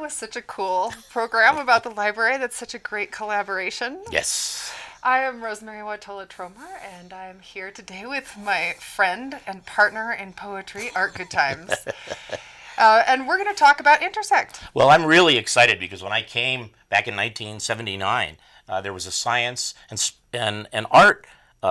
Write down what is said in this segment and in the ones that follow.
was such a cool program about the library. That's such a great collaboration. Yes. I am Rosemerry Wahtola Trommer, and I'm here today with my friend and partner in poetry, Art Goodtimes. And we're going to talk about Intersect. Well, I'm really excited because when I came back in 1979, there was a science and art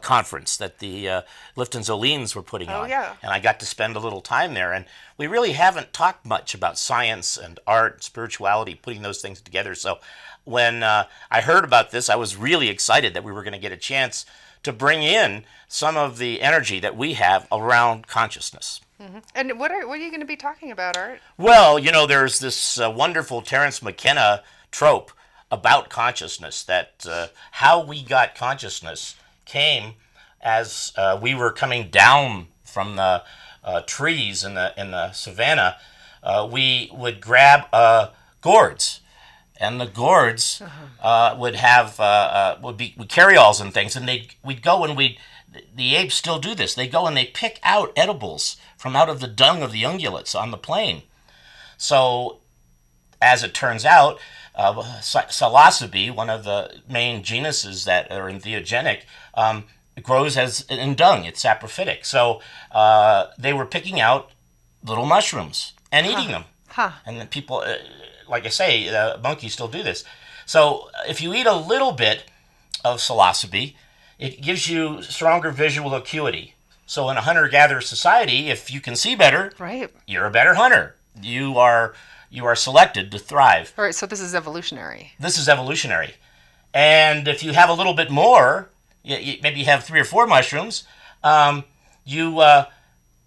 conference that the Lifton Zolines were putting on. Yeah. And I got to spend a little time there. And we really haven't talked much about science and art, spirituality, putting those things together. So when I heard about this, I was really excited that we were going to get a chance to bring in some of the energy that we have around consciousness. Mm-hmm. And what are you going to be talking about, Art? Well, there's this wonderful Terence McKenna trope about consciousness, that how we got consciousness came as we were coming down from the trees in the savannah. We would grab gourds, and the gourds would have would be carry-alls and things, and we'd go and the apes still do this. They go and they pick out edibles from out of the dung of the ungulates on the plain. So, as it turns out, psilocybe, one of the main genuses that are entheogenic, grows in dung. It's saprophytic. So they were picking out little mushrooms and eating them. And then people, like I say, monkeys still do this. So if you eat a little bit of psilocybe, it gives you stronger visual acuity. So in a hunter-gatherer society, if you can see better, right, you're a better hunter. You are selected to thrive. All right, so this is evolutionary. This is evolutionary. And if you have a little bit more, maybe you have 3 or 4 mushrooms, you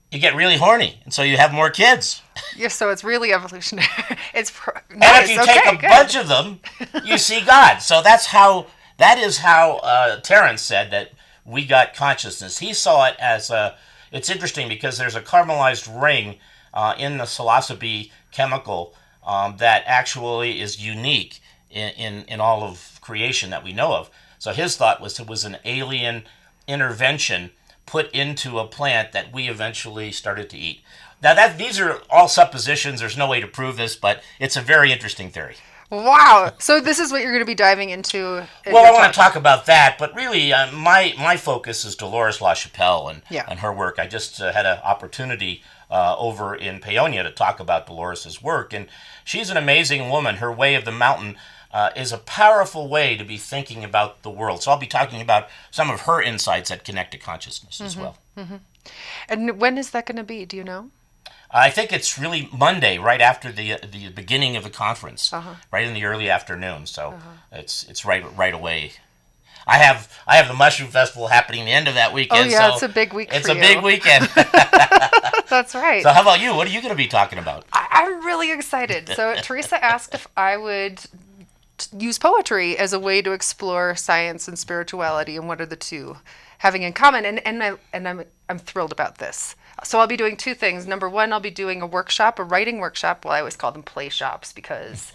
get really horny, and so you have more kids. Yeah, so it's really evolutionary. It's nice. And if you take a bunch of them, you see God. So that is how Terence said that we got consciousness. He saw it as it's interesting because there's a caramelized ring in the psilocybe chemical that actually is unique in all of creation that we know of. So his thought was it was an alien intervention put into a plant that we eventually started to eat. Now these are all suppositions. There's no way to prove this, but it's a very interesting theory. Wow. So this is what you're going to be diving into. Well, I want to talk about that, but really my focus is Dolores LaChapelle and her work. I just had an opportunity over in Paonia to talk about Dolores' work, and she's an amazing woman. Her way of the mountain is a powerful way to be thinking about the world. So I'll be talking about some of her insights that connect to consciousness as well. Mm-hmm. And when is that going to be? Do you know? I think it's really Monday, right after the beginning of the conference, right in the early afternoon. So it's right away. I have the Mushroom Festival happening the end of that weekend. Oh yeah, so it's a big week. It's for a you. big weekend. That's right. So how about you? What are you going to be talking about? I'm really excited. So Teresa asked if I would use poetry as a way to explore science and spirituality, and what are the two having in common. And I'm thrilled about this. So I'll be doing 2 things. Number 1, I'll be doing a writing workshop. Well, I always call them play shops because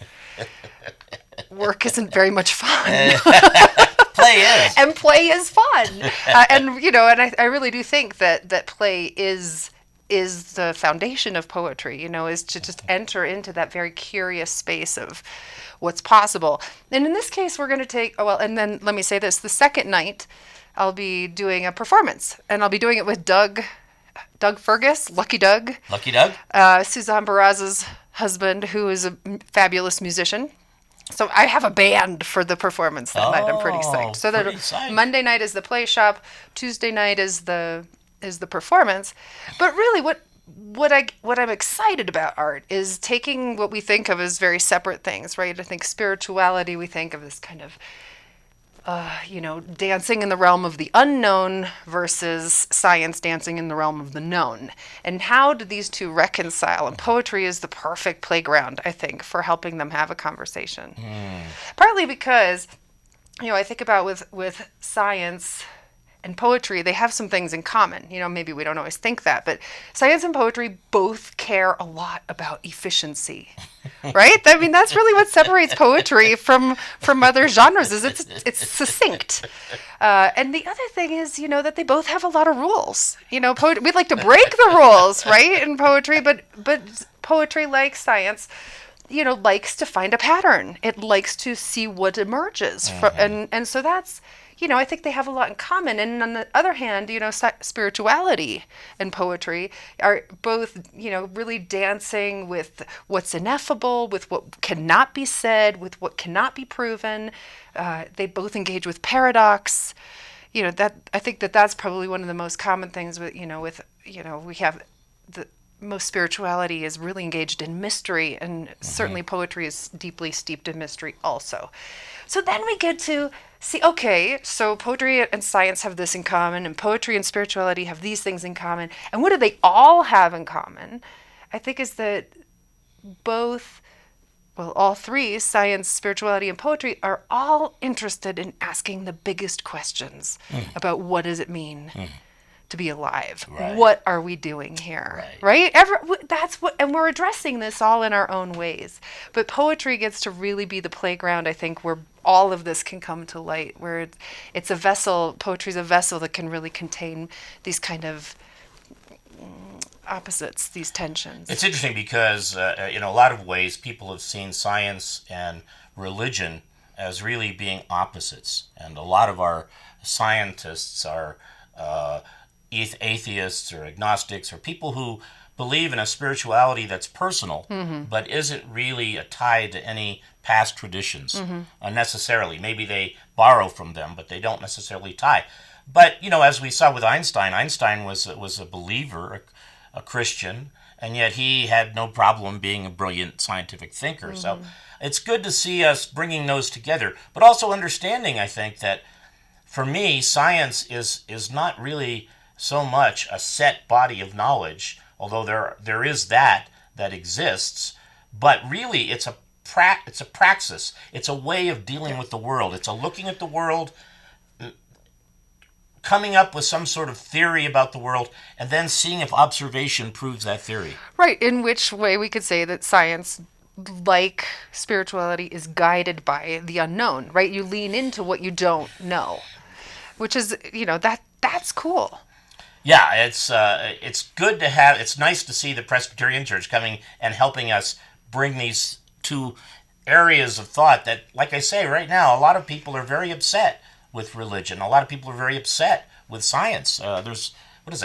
work isn't very much fun. Play is. And play is fun. And I really do think that play is the foundation of poetry, is to just enter into that very curious space of what's possible. And in this case, we're going to and then let me say this. The second night, I'll be doing a performance, and I'll be doing it with Doug Fergus, Lucky Doug. Lucky Doug? Suzanne Barraz's husband, who is a fabulous musician. So I have a band for the performance that night. I'm pretty psyched. So Monday night is the play shop. Tuesday night is the performance. But really, what I'm excited about, Art, is taking what we think of as very separate things, right? I think spirituality, we think of this kind of dancing in the realm of the unknown versus science dancing in the realm of the known. And how do these two reconcile? And poetry is the perfect playground, I think, for helping them have a conversation. Partly because, I think about with science and poetry, they have some things in common. Maybe we don't always think that, but science and poetry both care a lot about efficiency, right? I mean, that's really what separates poetry from other genres, is it's succinct. And the other thing is, that they both have a lot of rules. We'd like to break the rules, right, in poetry, but poetry, like science, likes to find a pattern. It likes to see what emerges from, and so that's, I think they have a lot in common. And on the other hand, spirituality and poetry are both, really dancing with what's ineffable, with what cannot be said, with what cannot be proven. They both engage with paradox. That I think that's probably one of the most common things with, we have the most spirituality is really engaged in mystery, and certainly poetry is deeply steeped in mystery also. So then we get to see, okay, so poetry and science have this in common, and poetry and spirituality have these things in common. And what do they all have in common? I think is that all three, science, spirituality, and poetry, are all interested in asking the biggest questions about what does it mean to be alive? Right. What are we doing here? Right? That's what, and we're addressing this all in our own ways. But poetry gets to really be the playground, I think, where all of this can come to light, where it's a vessel, poetry's a vessel that can really contain these kind of opposites, these tensions. It's interesting because, in a lot of ways, people have seen science and religion as really being opposites. And a lot of our scientists are atheists or agnostics or people who believe in a spirituality that's personal, but isn't really tied to any past traditions unnecessarily. Maybe they borrow from them, but they don't necessarily tie. But, as we saw with Einstein was a believer, a Christian, and yet he had no problem being a brilliant scientific thinker. So it's good to see us bringing those together, but also understanding, I think, that for me, science is not really so much a set body of knowledge, although there is that exists, but really it's a praxis. It's a way of dealing with the world. It's a looking at the world, coming up with some sort of theory about the world, and then seeing if observation proves that theory. Right, in which way we could say that science, like spirituality, is guided by the unknown, right? You lean into what you don't know, which is, that's cool. Yeah, it's good to have. It's nice to see the Presbyterian Church coming and helping us bring these two areas of thought that, like I say, right now, a lot of people are very upset with religion. A lot of people are very upset with science. There's,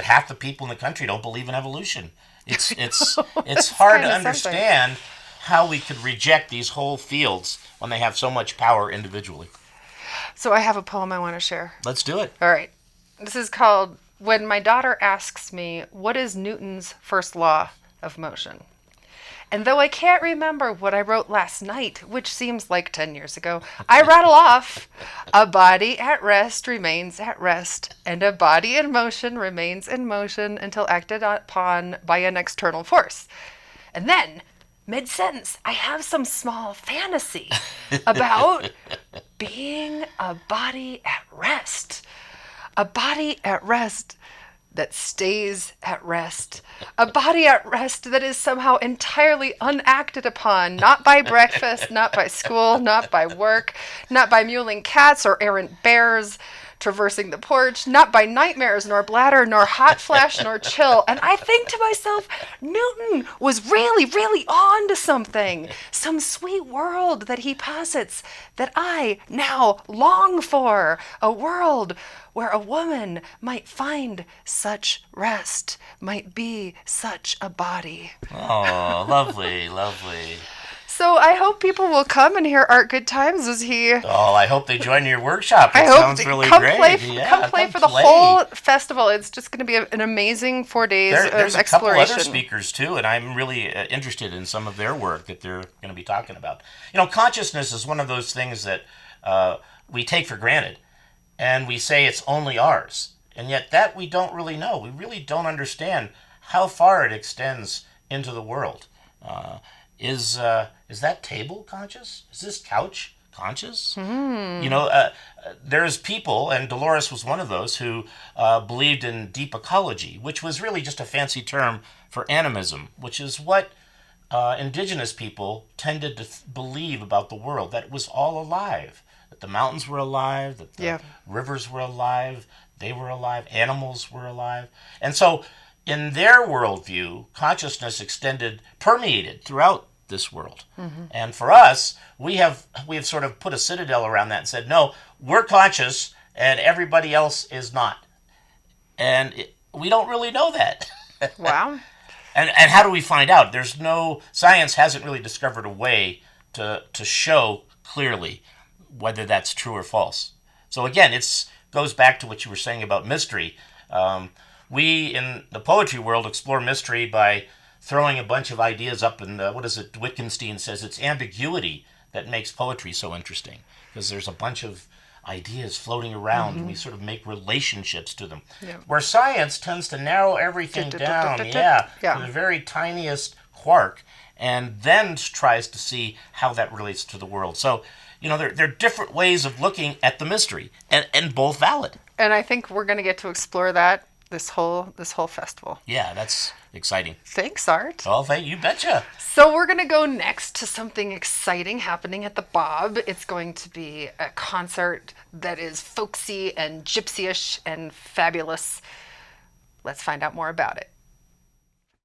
half the people in the country don't believe in evolution. It's hard to understand how we could reject these whole fields when they have so much power individually. So I have a poem I want to share. Let's do it. All right. This is called When My Daughter Asks Me, What is Newton's First Law of Motion? And though I can't remember what I wrote last night, which seems like 10 years ago, I rattle off, a body at rest remains at rest, and a body in motion remains in motion until acted upon by an external force. And then, mid-sentence, I have some small fantasy about being a body at rest. A body at rest that stays at rest. A body at rest that is somehow entirely unacted upon, not by breakfast, not by school, not by work, not by mewling cats or errant bears traversing the porch, not by nightmares, nor bladder, nor hot flash, nor chill. And I think to myself, Newton was really, really on to something. Some sweet world that he posits that I now long for. A world where a woman might find such rest, might be such a body. Oh, lovely, lovely. So I hope people will come and hear Art Goodtimes as he... Oh, I hope they join your workshop. It sounds really great. Come play for the whole festival. It's just going to be an amazing 4 days of There's a exploration. couple other speakers, too, and I'm really interested in some of their work that they're going to be talking about. Consciousness is one of those things that we take for granted, and we say it's only ours. And yet that we don't really know. We really don't understand how far it extends into the world. Is that table conscious? Is this couch conscious? There's people, and Dolores was one of those, who believed in deep ecology, which was really just a fancy term for animism, which is what indigenous people tended to believe about the world, that it was all alive, that the mountains were alive, that the rivers were alive, they were alive, animals were alive. And so in their worldview, consciousness permeated throughout this world. And for us, we have sort of put a citadel around that and said, no, we're conscious and everybody else is not. And we don't really know that. Wow. And how do we find out? Science hasn't really discovered a way to show clearly whether that's true or false. So again, it goes back to what you were saying about mystery. We in the poetry world explore mystery by throwing a bunch of ideas up, and Wittgenstein says it's ambiguity that makes poetry so interesting, because there's a bunch of ideas floating around and we sort of make relationships to them. Yeah. Where science tends to narrow everything down, to the very tiniest quark, and then tries to see how that relates to the world. So, there are different ways of looking at the mystery, and both valid. And I think we're going to get to explore that this whole festival. Yeah, that's exciting. Thanks, Art. Oh, you betcha. So we're going to go next to something exciting happening at the Bob. It's going to be a concert that is folksy and gypsy-ish and fabulous. Let's find out more about it.